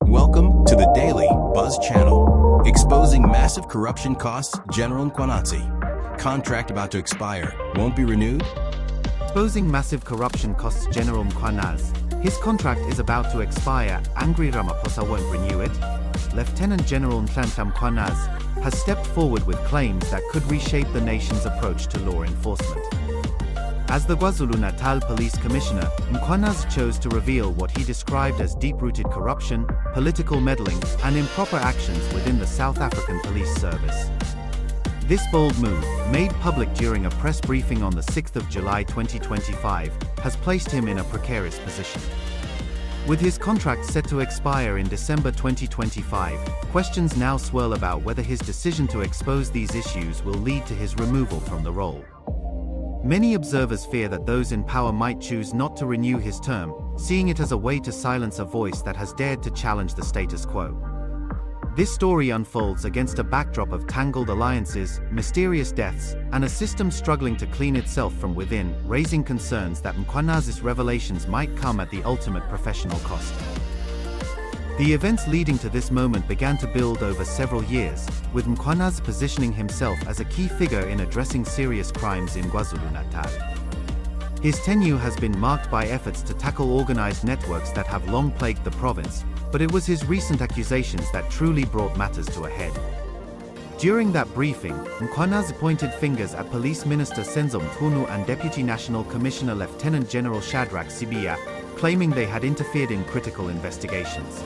Welcome to the Daily Buzz Channel. Exposing massive corruption costs General Mkhwanazi. Contract about to expire. Won't be renewed? Exposing massive corruption costs General Mkhwanazi. His contract is about to expire. Angry Ramaphosa won't renew it. Lieutenant General Nhlanhla Mkhwanazi has stepped forward with claims that could reshape the nation's approach to law enforcement. As the KwaZulu-Natal Police Commissioner, Mkhwanazi chose to reveal what he described as deep-rooted corruption, political meddling, and improper actions within the South African Police Service. This bold move, made public during a press briefing on the 6th of July 2025, has placed him in a precarious position. With his contract set to expire in December 2025, questions now swirl about whether his decision to expose these issues will lead to his removal from the role. Many observers fear that those in power might choose not to renew his term, seeing it as a way to silence a voice that has dared to challenge the status quo. This story unfolds against a backdrop of tangled alliances, mysterious deaths, and a system struggling to clean itself from within, raising concerns that Mkhwanazi's revelations might come at the ultimate professional cost. The events leading to this moment began to build over several years, with Mkhwanazi positioning himself as a key figure in addressing serious crimes in KwaZulu-Natal. His tenure has been marked by efforts to tackle organized networks that have long plagued the province, but it was his recent accusations that truly brought matters to a head. During that briefing, Mkhwanazi pointed fingers at Police Minister Senzo Mchunu and Deputy National Commissioner Lieutenant General Shadrack Sibiya, claiming they had interfered in critical investigations.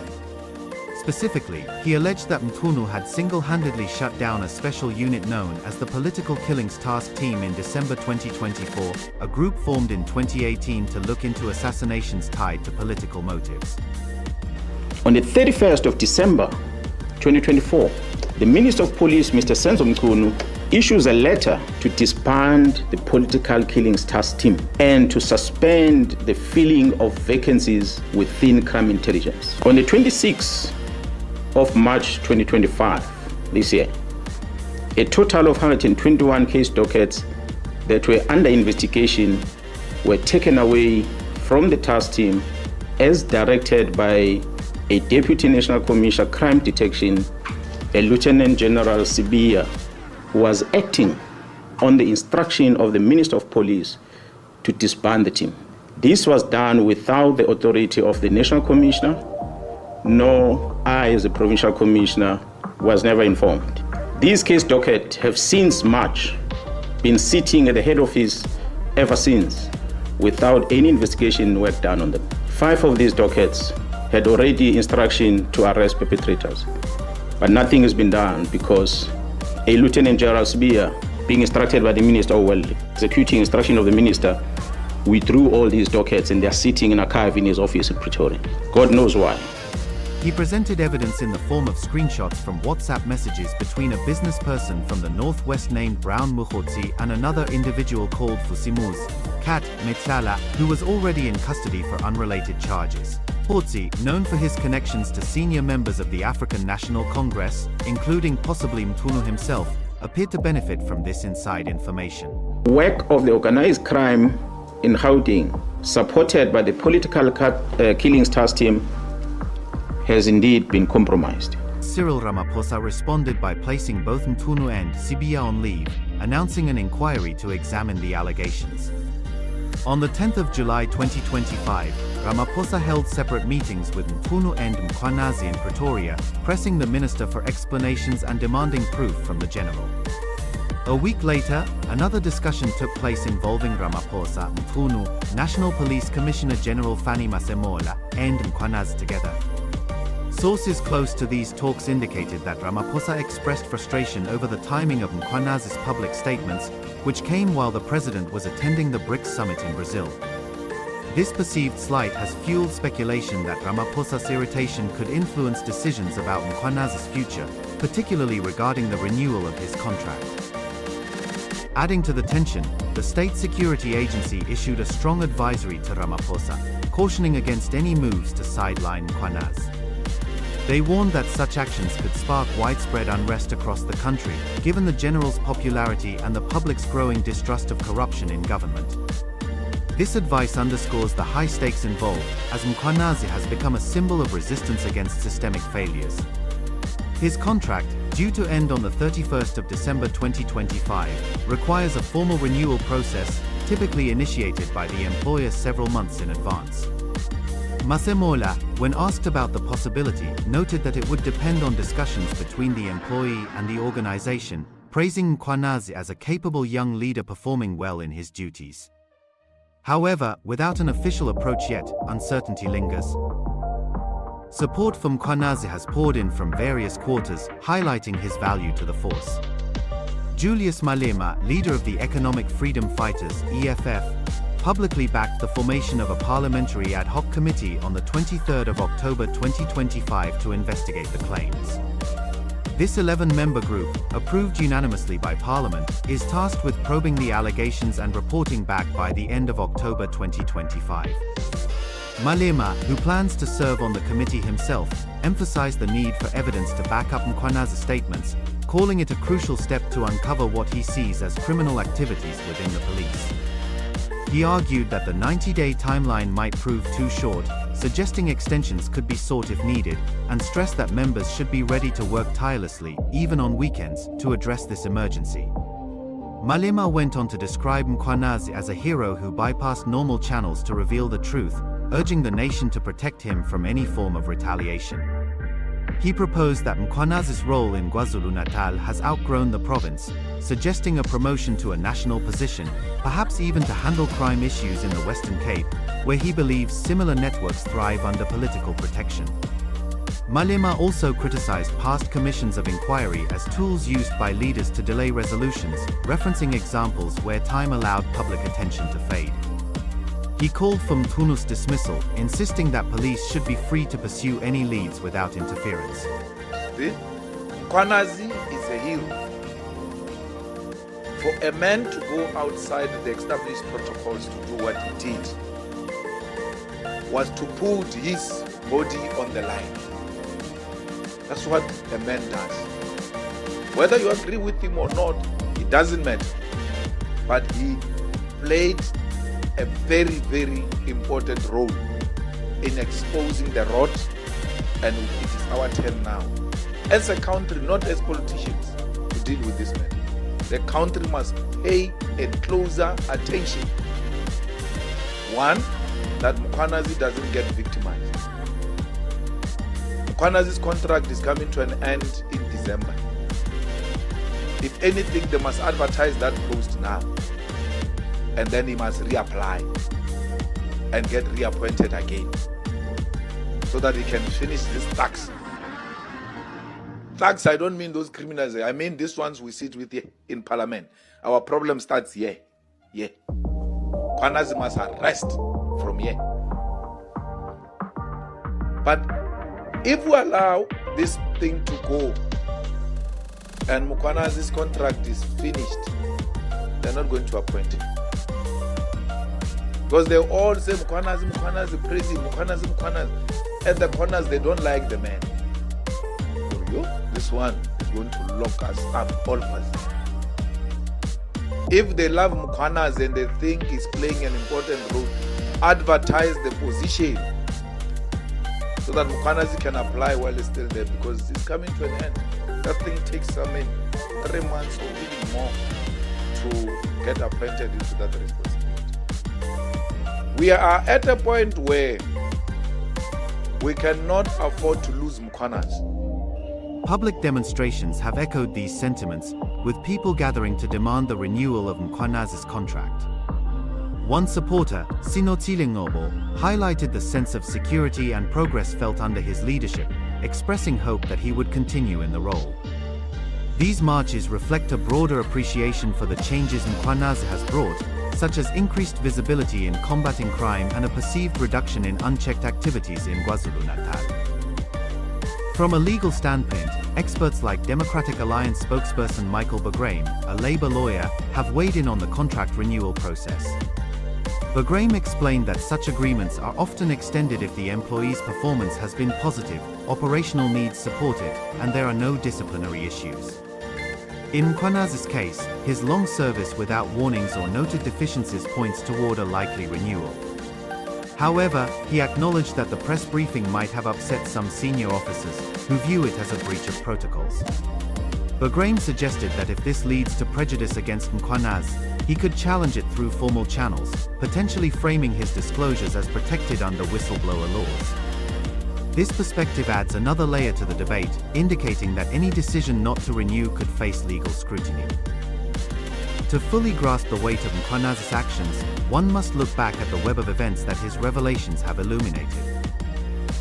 Specifically, he alleged that Mchunu had single-handedly shut down a special unit known as the Political Killings Task Team in December 2024, a group formed in 2018 to look into assassinations tied to political motives. On the 31st of December 2024, the Minister of Police, Mr. Senzo Mchunu, issues a letter to disband the Political Killings Task Team and to suspend the filling of vacancies within crime intelligence. On the 26th of March 2025, this year, a total of 121 case dockets that were under investigation were taken away from the task team as directed by a Deputy National Commissioner Crime Detection, a Lieutenant General Sibiya, who was acting on the instruction of the Minister of Police to disband the team. This was done without the authority of the National Commissioner, nor I, as a Provincial Commissioner, was never informed. These case dockets have since March been sitting at the head office ever since, without any investigation work done on them. 5 of these dockets had already instruction to arrest perpetrators, but nothing has been done because a Lieutenant General Sibiya, being instructed by the Minister, executing instruction of the Minister, withdrew all these dockets and they're sitting in archive in his office in Pretoria. God knows why. He presented evidence in the form of screenshots from WhatsApp messages between a business person from the northwest named Brown Mukhotsi and another individual called Fusimuz Kat Metsala, who was already in custody for unrelated charges. Mukhotsi, known for his connections to senior members of the African National Congress, including possibly Mchunu himself, appeared to benefit from this inside information. Work of the organized crime in Gauteng, supported by the Political Killings Task Team, has indeed been compromised. Cyril Ramaphosa responded by placing both Mchunu and Sibiya on leave, announcing an inquiry to examine the allegations. On the 10th of July 2025, Ramaphosa held separate meetings with Mchunu and Mkhwanazi in Pretoria, pressing the minister for explanations and demanding proof from the general. A week later, another discussion took place involving Ramaphosa, Mchunu, National Police Commissioner General Fanny Masemola, and Mkhwanazi together. Sources close to these talks indicated that Ramaphosa expressed frustration over the timing of Mkhwanazi's public statements, which came while the president was attending the BRICS summit in Brazil. This perceived slight has fueled speculation that Ramaphosa's irritation could influence decisions about Mkhwanazi's future, particularly regarding the renewal of his contract. Adding to the tension, the State Security Agency issued a strong advisory to Ramaphosa, cautioning against any moves to sideline Mkhwanazi. They warned that such actions could spark widespread unrest across the country, given the general's popularity and the public's growing distrust of corruption in government. This advice underscores the high stakes involved, as Mkhwanazi has become a symbol of resistance against systemic failures. His contract, due to end on the 31st of December 2025, requires a formal renewal process, typically initiated by the employer several months in advance. Masemola, when asked about the possibility, noted that it would depend on discussions between the employee and the organization, praising Mkhwanazi as a capable young leader performing well in his duties. However, without an official approach yet, uncertainty lingers. Support for Mkhwanazi has poured in from various quarters, highlighting his value to the force. Julius Malema, leader of the Economic Freedom Fighters (EFF), publicly backed the formation of a parliamentary ad hoc committee on the 23rd of October 2025 to investigate the claims. This 11-member group, approved unanimously by Parliament, is tasked with probing the allegations and reporting back by the end of October 2025. Malema, who plans to serve on the committee himself, emphasized the need for evidence to back up Mkhwanazi's statements, calling it a crucial step to uncover what he sees as criminal activities within the police. He argued that the 90-day timeline might prove too short, suggesting extensions could be sought if needed, and stressed that members should be ready to work tirelessly, even on weekends, to address this emergency. Malema went on to describe Mkhwanazi as a hero who bypassed normal channels to reveal the truth, urging the nation to protect him from any form of retaliation. He proposed that Mkhwanazi's role in KwaZulu-Natal has outgrown the province, suggesting a promotion to a national position, perhaps even to handle crime issues in the Western Cape, where he believes similar networks thrive under political protection. Malema also criticized past commissions of inquiry as tools used by leaders to delay resolutions, referencing examples where time allowed public attention to fade. He called for Mthunu's dismissal, insisting that police should be free to pursue any leads without interference. Mkhwanazi is a hero. For a man to go outside the established protocols to do what he did was to put his body on the line. That's what a man does. Whether you agree with him or not, it doesn't matter. But he played a very, very important role in exposing the rot, and it is our turn now, as a country, not as politicians, to deal with this matter. The country must pay a closer attention. One, that Mkhwanazi doesn't get victimized. Mkhwanazi's contract is coming to an end in December. If anything, they must advertise that post now. And then he must reapply and get reappointed again so that he can finish this tax. Tax, I don't mean those criminals. I mean these ones we sit with here in Parliament. Our problem starts here. Yeah. Mkhwanazi must arrest from here. But if we allow this thing to go and Mkhwanazi's contract is finished, they're not going to appoint him. Because they all say Mkhwanazi, praise him, Mkhwanazi. At the corners, they don't like the man. For you, this one is going to lock us up, all of us. If they love Mkhwanazi and they think he's playing an important role, advertise the position so that Mkhwanazi can apply while he's still there, because it's coming to an end. That thing takes 3 months or even more to get appointed into that responsibility. We are at a point where we cannot afford to lose Mkhwanazi. Public demonstrations have echoed these sentiments, with people gathering to demand the renewal of Mkhwanazi's contract. One supporter, Sinotsile Ngobo, highlighted the sense of security and progress felt under his leadership, expressing hope that he would continue in the role. These marches reflect a broader appreciation for the changes Mkhwanazi has brought, such as increased visibility in combating crime and a perceived reduction in unchecked activities in KwaZulu-Natal. From a legal standpoint, experts like Democratic Alliance spokesperson Michael Bagraim, a Labour lawyer, have weighed in on the contract renewal process. Bagraim explained that such agreements are often extended if the employee's performance has been positive, operational needs supported, and there are no disciplinary issues. In Mkhwanazi's case, his long service without warnings or noted deficiencies points toward a likely renewal. However, he acknowledged that the press briefing might have upset some senior officers, who view it as a breach of protocols. Bagram suggested that if this leads to prejudice against Mkhwanazi, he could challenge it through formal channels, potentially framing his disclosures as protected under whistleblower laws. This perspective adds another layer to the debate, indicating that any decision not to renew could face legal scrutiny. To fully grasp the weight of Mkhwanazi's actions, one must look back at the web of events that his revelations have illuminated.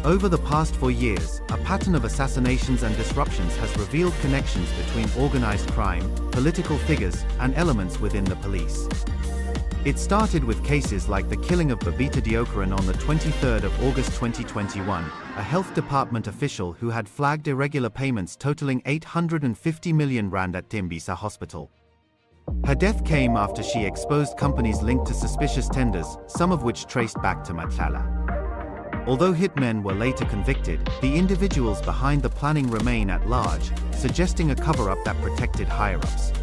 Over the past 4 years, a pattern of assassinations and disruptions has revealed connections between organized crime, political figures, and elements within the police. It started with cases like the killing of Babita Deokaran on the 23rd of August 2021, a health department official who had flagged irregular payments totaling 850 million rand at Tembisa Hospital. Her death came after she exposed companies linked to suspicious tenders, some of which traced back to Nhlanhla. Although hitmen were later convicted, the individuals behind the planning remain at large, suggesting a cover-up that protected higher-ups.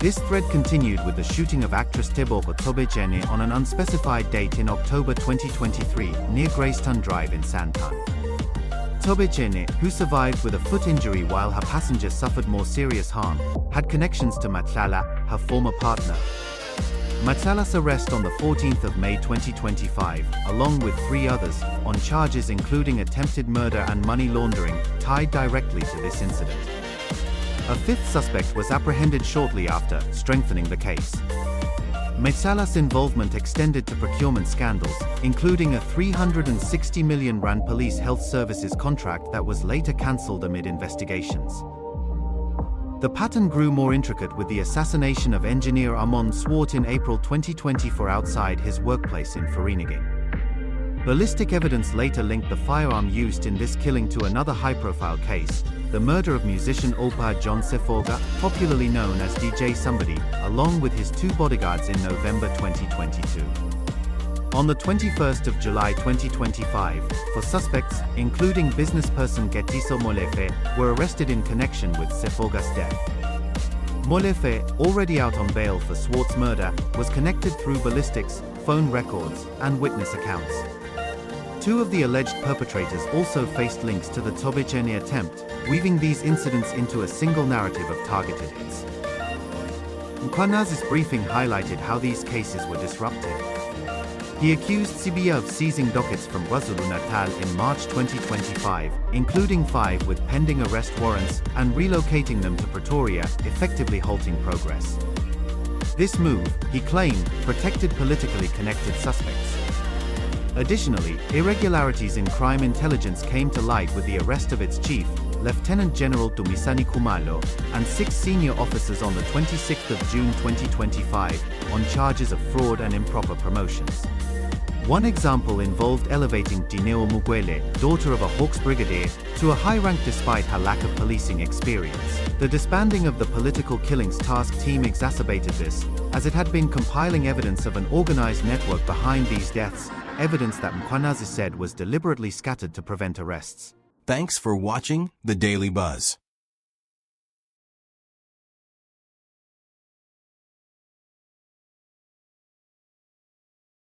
This thread continued with the shooting of actress Tebogo Tobechene on an unspecified date in October 2023 near Greystown Drive in Santon. Tobechene, who survived with a foot injury while her passenger suffered more serious harm, had connections to Nhlanhla, her former partner. Nhlanhla's arrest on the 14th of May 2025, along with 3 others, on charges including attempted murder and money laundering, tied directly to this incident. A 5th suspect was apprehended shortly after, strengthening the case. Nhlanhla's involvement extended to procurement scandals, including a 360 million rand police health services contract that was later cancelled amid investigations. The pattern grew more intricate with the assassination of engineer Armand Swart in April 2024 outside his workplace in Vereeniging. Ballistic evidence later linked the firearm used in this killing to another high-profile case, the murder of musician Opa John Sefoga, popularly known as DJ Somebody, along with his 2 bodyguards in November 2022. On the 21st of July 2025, 4 suspects, including businessperson Getiso Molefe, were arrested in connection with Sefoga's death. Molefe, already out on bail for Swart's murder, was connected through ballistics, phone records, and witness accounts. 2 of the alleged perpetrators also faced links to the Tobechene attempt, weaving these incidents into a single narrative of targeted hits. Mkhwanazi's briefing highlighted how these cases were disruptive. He accused Sibiya of seizing dockets from KwaZulu-Natal in March 2025, including 5 with pending arrest warrants, and relocating them to Pretoria, effectively halting progress. This move, he claimed, protected politically connected suspects. Additionally, irregularities in crime intelligence came to light with the arrest of its chief, Lieutenant General Dumisani Khumalo, and 6 senior officers on the 26th of June 2025, on charges of fraud and improper promotions. One example involved elevating Dineo Mugwele, daughter of a Hawks brigadier, to a high rank despite her lack of policing experience. The disbanding of the Political Killings Task Team exacerbated this, as it had been compiling evidence of an organized network behind these deaths, evidence that Mkhwanazi said was deliberately scattered to prevent arrests. Thanks for watching The Daily Buzz.